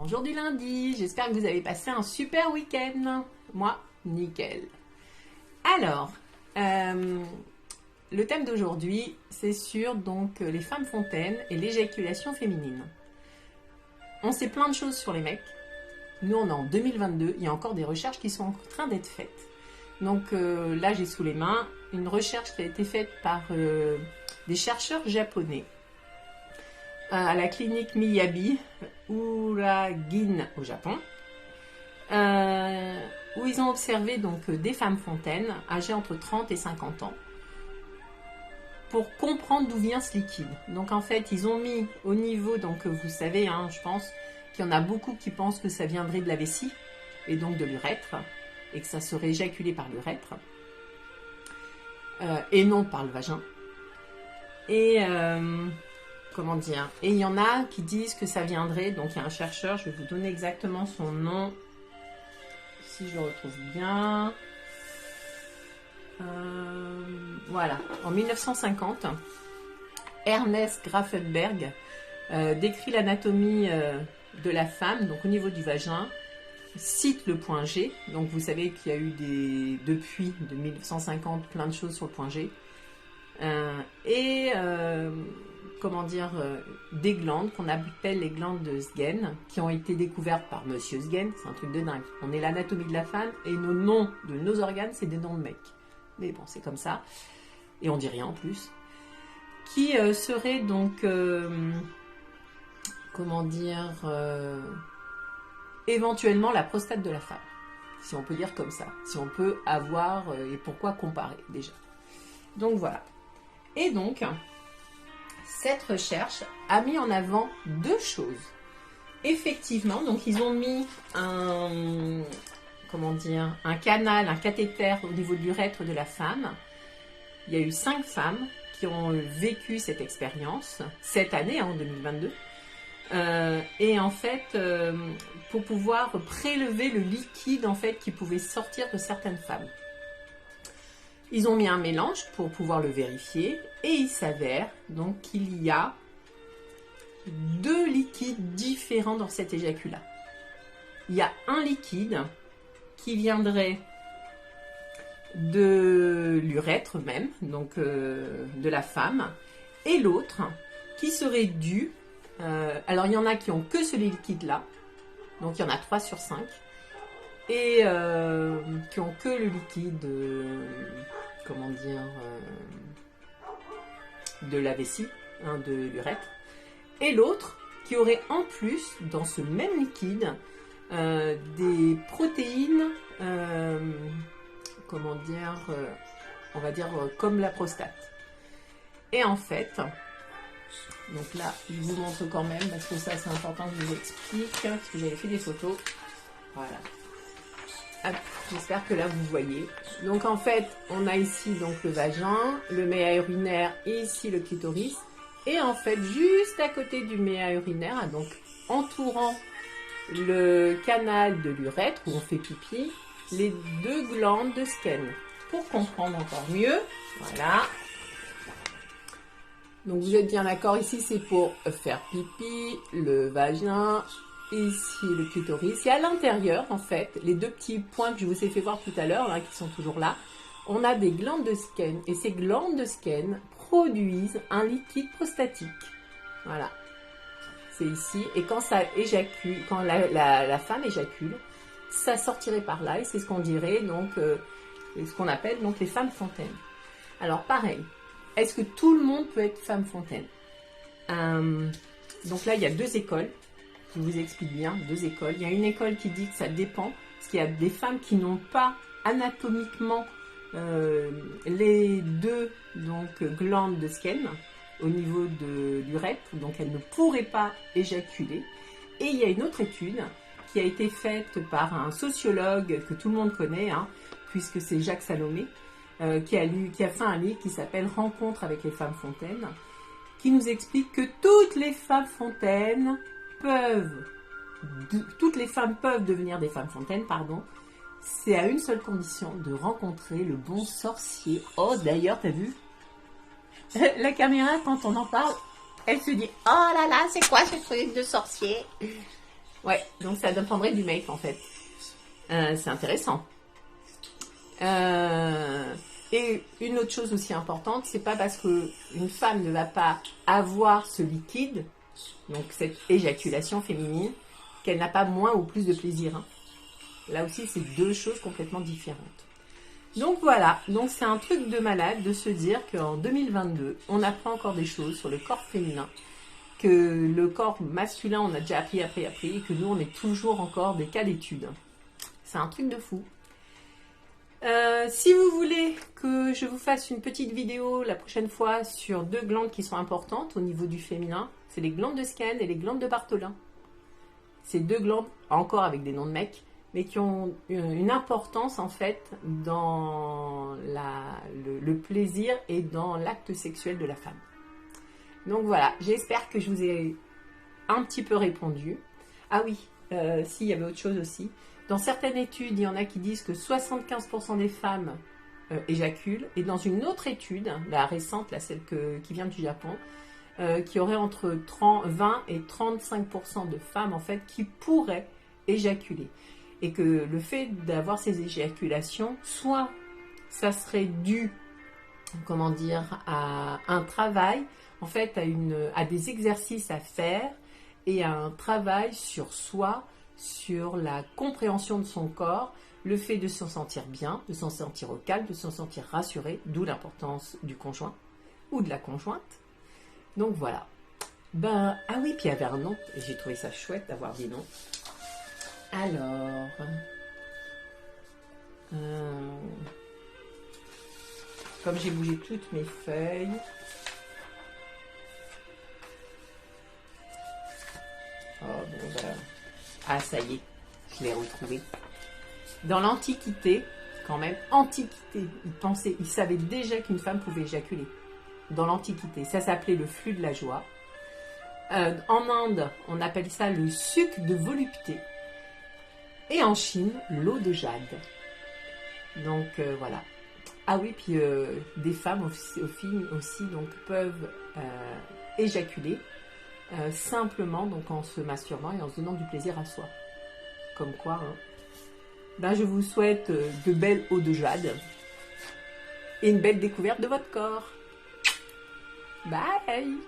Bonjour du lundi, j'espère que vous avez passé un super week-end. Moi, nickel. Alors, le thème d'aujourd'hui, c'est sur donc les femmes fontaines et l'éjaculation féminine. On sait plein de choses sur les mecs. Nous, on est en 2022, il y a encore des recherches qui sont en train d'être faites. Donc là, j'ai sous les mains une recherche qui a été faite par des chercheurs japonais à la clinique Miyabi, Uragin au Japon, où ils ont observé donc des femmes fontaines âgées entre 30 et 50 ans pour comprendre d'où vient ce liquide. Donc en fait, ils ont mis au niveau, donc vous savez, je pense qu'il y en a beaucoup qui pensent que ça viendrait de la vessie et donc de l'urètre, et que ça serait éjaculé par l'urètre, et non par le vagin. Et comment dire, et il y en a qui disent que ça viendrait, donc il y a un chercheur, je vais vous donner exactement son nom, si je le retrouve bien. Voilà, en 1950, Ernest Grafenberg décrit l'anatomie de la femme, donc au niveau du vagin, cite le point G, donc vous savez qu'il y a eu depuis de 1950 plein de choses sur le point G, comment dire, des glandes qu'on appelle les glandes de Sgen, qui ont été découvertes par Monsieur Sgen, c'est un truc de dingue. On est l'anatomie de la femme et nos noms de nos organes, c'est des noms de mecs. Mais bon, c'est comme ça. Et on dit rien en plus. Qui serait donc, comment dire, éventuellement la prostate de la femme. Si on peut dire comme ça. Si on peut avoir, et pourquoi comparer déjà. Donc voilà. Et donc, cette recherche a mis en avant deux choses. Effectivement, donc ils ont mis un canal, un cathéter au niveau de l'urètre de la femme. Il y a eu 5 femmes qui ont vécu cette expérience, cette année, en 2022. Et en fait, pour pouvoir prélever le liquide en fait, qui pouvait sortir de certaines femmes. Ils ont mis un mélange pour pouvoir le vérifier et il s'avère donc qu'il y a 2 liquides différents dans cet éjaculat. Il y a un liquide qui viendrait de l'urètre même, donc de la femme, et l'autre qui serait dû, alors il y en a qui ont que ce liquide-là, donc il y en a 3 sur 5, et qui ont que le liquide, comment dire, de la vessie, de l'urètre, et l'autre qui aurait en plus, dans ce même liquide, des protéines, comment dire, on va dire comme la prostate. Et en fait, donc là, je vous montre quand même, parce que ça c'est important que je vous explique, parce que j'avais fait des photos. Voilà. J'espère que là vous voyez. Donc en fait, on a ici donc le vagin, le méa urinaire et ici le clitoris. Et en fait, juste à côté du méa urinaire, donc entourant le canal de l'urètre où on fait pipi, les 2 glandes de Skene. Pour comprendre encore mieux, voilà. Donc vous êtes bien d'accord, ici c'est pour faire pipi, le vagin, ici le clitoris. Et à l'intérieur, en fait, les 2 petits points que je vous ai fait voir tout à l'heure, qui sont toujours là, on a des glandes de Skene. Et ces glandes de Skene produisent un liquide prostatique. Voilà. C'est ici. Et quand ça éjacule, quand la femme éjacule, ça sortirait par là. Et c'est ce qu'on dirait, donc, ce qu'on appelle donc les femmes fontaines. Alors pareil, est-ce que tout le monde peut être femme fontaine? Donc là, il y a 2 écoles. Je vous explique bien, 2 écoles. Il y a une école qui dit que ça dépend, parce qu'il y a des femmes qui n'ont pas anatomiquement les 2 donc, glandes de Skene au niveau de l'urètre, donc elles ne pourraient pas éjaculer. Et il y a une autre étude qui a été faite par un sociologue que tout le monde connaît, puisque c'est Jacques Salomé, qui a fait un livre qui s'appelle « Rencontre avec les femmes fontaines », qui nous explique que toutes les femmes peuvent devenir des femmes fontaines, c'est à une seule condition, de rencontrer le bon sorcier. Oh, d'ailleurs, t'as vu? La caméra, quand on en parle, elle se dit « Oh là là, c'est quoi ce truc de sorcier ?» Ouais, donc ça dépendrait du mec en fait. C'est intéressant. Et une autre chose aussi importante, c'est pas parce qu'une femme ne va pas avoir ce liquide, donc cette éjaculation féminine, qu'elle n'a pas moins ou plus de plaisir. Hein. Là aussi, c'est deux choses complètement différentes. Donc voilà, donc c'est un truc de malade de se dire qu'en 2022, on apprend encore des choses sur le corps féminin, que le corps masculin, on a déjà appris, et que nous, on est toujours encore des cas d'études. C'est un truc de fou. Si vous voulez que je vous fasse une petite vidéo la prochaine fois sur deux glandes qui sont importantes au niveau du féminin, c'est les glandes de Skene et les glandes de Bartholin. Ces deux glandes, encore avec des noms de mecs, mais qui ont une importance en fait dans le plaisir et dans l'acte sexuel de la femme. Donc voilà, j'espère que je vous ai un petit peu répondu. Ah oui, si, il y avait autre chose aussi. Dans certaines études, il y en a qui disent que 75% des femmes éjaculent. Et dans une autre étude, la récente, là, celle qui vient du Japon, qui aurait entre 20 et 35% de femmes en fait qui pourraient éjaculer. Et que le fait d'avoir ces éjaculations, soit ça serait dû, comment dire, à un travail, en fait à des exercices à faire et à un travail sur soi, sur la compréhension de son corps, le fait de s'en sentir bien, de s'en sentir au calme, de s'en sentir rassuré, d'où l'importance du conjoint ou de la conjointe. Donc voilà. Ah oui, puis il y avait un nom, et j'ai trouvé ça chouette d'avoir des noms. Alors, comme j'ai bougé toutes mes feuilles, oh bon voilà. Ah ça y est, je l'ai retrouvé. Dans l'Antiquité, quand même, Antiquité, ils savaient déjà qu'une femme pouvait éjaculer. Dans l'Antiquité, ça s'appelait le flux de la joie. En Inde, on appelle ça le suc de volupté. Et en Chine, l'eau de jade. Donc voilà. Ah oui, puis des femmes aussi donc, peuvent éjaculer simplement donc, en se masturbant et en se donnant du plaisir à soi. Comme quoi, hein. Je vous souhaite de belles eaux de jade et une belle découverte de votre corps. Bye!